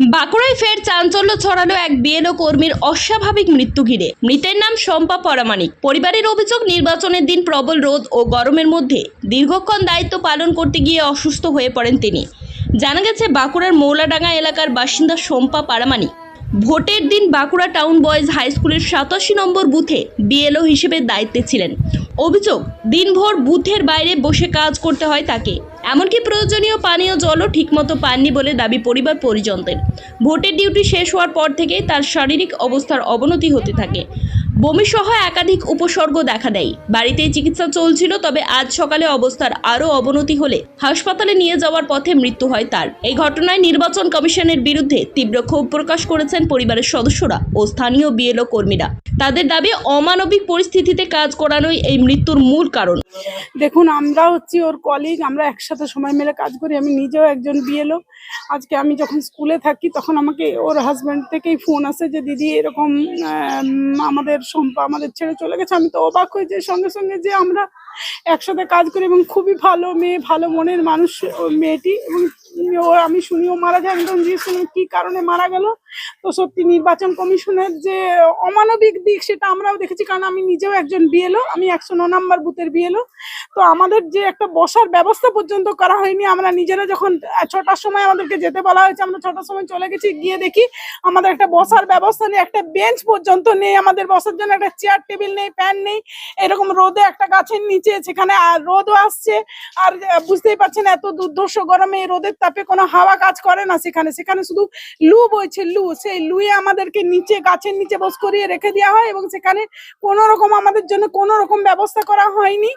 বাঁকুড়ায় ফের চাঞ্চল্য ছড়ালো এক বিএলও কর্মীর অস্বাভাবিক মৃত্যু ঘিরে। মৃতের নাম শম্পা পরামানিক। পরিবারের অভিযোগ, নির্বাচনের দিন প্রবল রোদ ও গরমের মধ্যে দীর্ঘক্ষণ দায়িত্ব পালন করতে গিয়ে অসুস্থ হয়ে পড়েন তিনি। জানা গেছে, বাঁকুড়ার মৌলাডাঙ্গা এলাকার বাসিন্দা শম্পা পরামানিক ভোটের দিন বাঁকুড়া টাউন বয়েজ হাই স্কুলের 87 নম্বর বুথে বিএলও হিসেবে দায়িত্বে ছিলেন। অভিযোগ, দিনভর বুথের বাইরে বসে কাজ করতে হয় তাকে, এমনকি প্রয়োজনীয় পানীয় জলও ঠিকমতো পাননি বলে দাবি পরিবার পরিজনদের। ভোটের ডিউটি শেষ হওয়ার পর থেকেই তার শারীরিক অবস্থার অবনতি হতে থাকে। বমি সহ একাধিক উপসর্গ দেখা দেয়। বাড়িতেই চিকিৎসা চলছিল, তবে আজ সকালে অবস্থার আরও অবনতি হলে হাসপাতালে নিয়ে যাওয়ার পথে মৃত্যু হয় তার। এই ঘটনায় নির্বাচন কমিশনের বিরুদ্ধে তীব্র ক্ষোভ প্রকাশ করেছেন পরিবারের সদস্যরা ও স্থানীয় বিএলও কর্মীরা। তাদের দাবি, অমানবিক পরিস্থিতিতে কাজ করানোই এই মৃত্যুর মূল কারণ। দেখুন, আমরা হচ্ছি ওর কলিগ, আমরা একসাথে সময় মিলে কাজ করি। আমি নিজেও একজন বিএলও। আজকে আমি যখন স্কুলে থাকি তখন আমাকে ওর হাজব্যান্ড থেকেই ফোন আসে যে দিদি এরকম আমাদের শম্পা আমাদের ছেড়ে চলে গেছে। আমি তো অবাক হয়ে যাই সঙ্গে সঙ্গে, যে আমরা একসাথে কাজ করি এবং খুবই ভালো মেয়ে, ভালো মনের মানুষ মেয়েটি। এবং আমি শুনিও মারা যায়। আমি তখন জিজ্ঞেস করলাম কি কারণে মারা গেল। তো সত্যি নির্বাচন কমিশনের যে অমানবিক দিক সেটা আমরাও দেখেছি, কারণ আমি নিজেও একজন বিএলও। আমি 109 নম্বর বুথের বিএলও। তো আমাদের যে একটা বসার ব্যবস্থা পর্যন্ত করা হয়নি। আমরা নিজেরা যখন 6টার সময় আমাদেরকে যেতে বলা হয়েছে, আমরা 6টার সময় চলে গেছি, গিয়ে দেখি আমাদের একটা বসার ব্যবস্থা নেই, একটা বেঞ্চ পর্যন্ত নেই, আমাদের বসার জন্য একটা চেয়ার টেবিল নেই, ফ্যান নেই। এরকম রোদে একটা গাছের নিচে, সেখানে রোদও আসছে, আর বুঝতেই পারছেন এত দুর্ধর্ষ গরমে এই রোদের তাপে কোনো হাওয়া কাজ করে না। সেখানে শুধু লু বইছে, লু। সেই লুয়ে আমাদেরকে নিচে গাছের নিচে বস করিয়ে রেখে দেওয়া হয় এবং সেখানে কোনো রকম আমাদের জন্য কোনো রকম ব্যবস্থা করা হয়নি।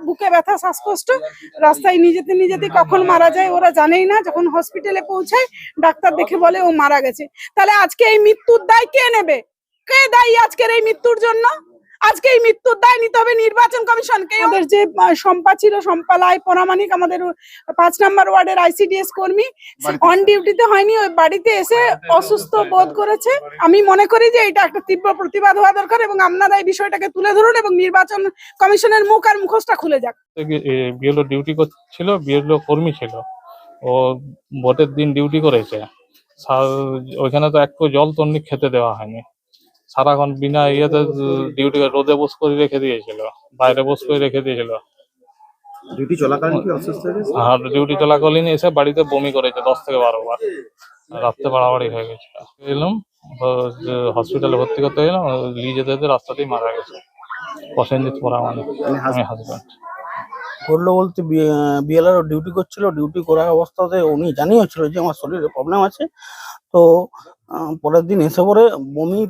বুকে ব্যথা, শ্বাসকষ্ট, রাস্তায় নিজেতে কখন মারা যায় ওরা জানেই না। যখন হসপিটালে পৌঁছায় ডাক্তার দেখে বলে ও মারা গেছে। তাহলে আজকে এই মৃত্যুর দায় কে নেবে? কে দায়ী আজকের এই মৃত্যুর জন্য? আজকে এই মৃত্যুর দায় নিতে হবে নির্বাচন কমিশনকে। আমাদের যে শম্পা ছিল, শম্পা লাই পরামানিক, আমাদের 5 নম্বর ওয়ার্ডের আইসিডিএস কর্মী, অন ডিউটিতে হয়নি, ওই বাড়িতে এসে অসুস্থ বোধ করেছে। আমি মনে করি যে এটা একটা তীব্র প্রতিবাদ হওয়া দরকার এবং আপনারা এই বিষয়টাকে তুলে ধরুন এবং নির্বাচন কমিশনের মুখ আর মুখোশটা খুলে যাক। বিএলও ডিউটি করছিল, বিএলও কর্মী ছিল, ও ভোটের দিন ডিউটি করেছে। ওইখানে তো একটু জল তন্নি খেতে দেওয়া হয়নি। সারাক্ষণ বিনা ইয়েতে ডিউটি রোদে বস করে রেখে দিয়েছিল, বাইরে বস করে রেখে দিয়েছিল। ডিউটি চলাকালীন কি অসুস্থ হয়েছে? আর ডিউটি চলাকালীন এসে বাড়িতে বমি করেছে 10 থেকে 12 বার। রাত্রে বাড়াবাড়ি হয়ে গেছে। এলাম হসপিটালে ভর্তি করতে গেলাম, নিয়ে যেতে যেতে রাস্তাতেই মারা গেছে। প্রসেনজিৎ পরামানিক, আমি হাজব্যান্ড। করলো বলতে বিএলআর ডিউটি করছিল, ডিউটি করার অবস্থাতে উনি জানিয়েছিল যে আমার শরীরে প্রবলেম আছে। তো পরের দিন এসে পরে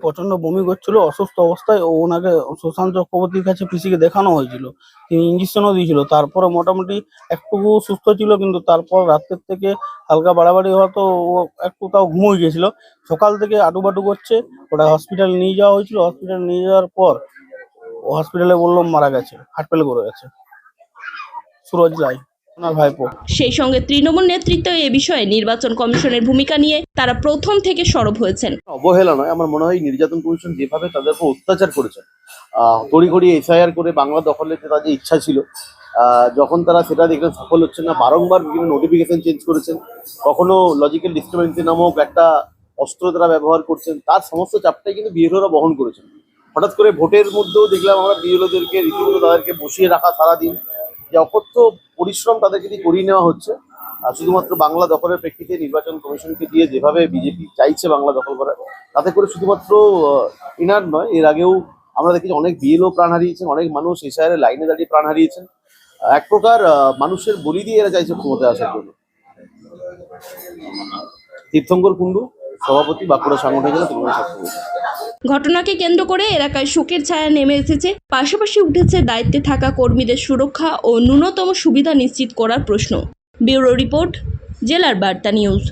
প্রচন্ড বমি করছিল, অসুস্থ অবস্থায়। ওনাকে সুশান্ত চক্রবর্তীর কাছে পিসিকে দেখানো হয়েছিল, তিনি ইঞ্জেকশনও দিয়েছিল। তারপরে মোটামুটি একটু সুস্থ ছিল, কিন্তু তারপর রাত্রের থেকে হালকা বাড়াবাড়ি হওয়া, তো ও একটু তাও ঘুমিয়ে গেছিল। সকাল থেকে আটুবাটু করছে, ওটা হসপিটালে নিয়ে যাওয়া হয়েছিল। হসপিটালে নিয়ে যাওয়ার পর ও হসপিটালে বললো মারা গেছে, হার্ট ফেল করে গেছে। সুরজ লাই ওনার ভাইপো। সেই সঙ্গে তৃণমূল নেতৃত্ব এ বিষয়ে নির্বাচন কমিশনের ভূমিকা নিয়ে তারা প্রথম থেকে সরব হয়েছেন। অবহেলা নয়, আমার মনে হয় নির্যাতন কমিশন যেভাবে তাদের উপর অত্যাচার করেছে, তড়িঘড়ি এসআইআর করে বাংলা দখলের যে তাদের ইচ্ছা ছিল, যখন তারা সেটা দেখলেন সফল হচ্ছে না, বারংবার বিভিন্ন নোটিফিকেশন চেঞ্জ করেছেন, কখনো লজিক্যাল ডিস্টারবেন্সি নামক একটা অস্ত্র তারা ব্যবহার করছেন, তার সমস্ত চাপটাই কিন্তু বিএলওরা বহন করেছেন। হঠাৎ করে ভোটের মধ্যেও দেখলাম আমরা বিএলওদেরকে রীতিমতো তাদেরকে বসিয়ে রাখা, সারাদিন যে অকথ্য পরিশ্রম তাদেরকে দিয়ে করিয়ে নেওয়া হচ্ছে। শুধুমাত্র বাংলা দখলের প্রেক্ষিতে নির্বাচন কমিশনকে দিয়ে যেভাবে বিজেপি চাইছে বাংলা দখল করার, তাতে করে শুধুমাত্র ইনার নয়, এর আগেও আমরা দেখেছি অনেক বিএলও প্রাণ হারিয়েছেন, অনেক মানুষ এসআইআর লাইনে দাঁড়িয়ে প্রাণ হারিয়েছেন। এক প্রকার মানুষের বলি দিয়ে এরা চাইছে ক্ষমতায় আসার জন্য। তীর্থঙ্কর কুণ্ডু, সভাপতি, বাঁকুড়া সাংগঠনিক জেলা তৃণমূল ছাত্র। ঘটনাকে কেন্দ্র করে এলাকায় শোকের ছায়া নেমে এসেছে। পাশাপাশি উঠেছে দায়িত্বে থাকা কর্মীদের সুরক্ষা ও ন্যূনতম সুবিধা নিশ্চিত করার প্রশ্ন। ব্যুরো রিপোর্ট, জেলার বার্তা নিউজ।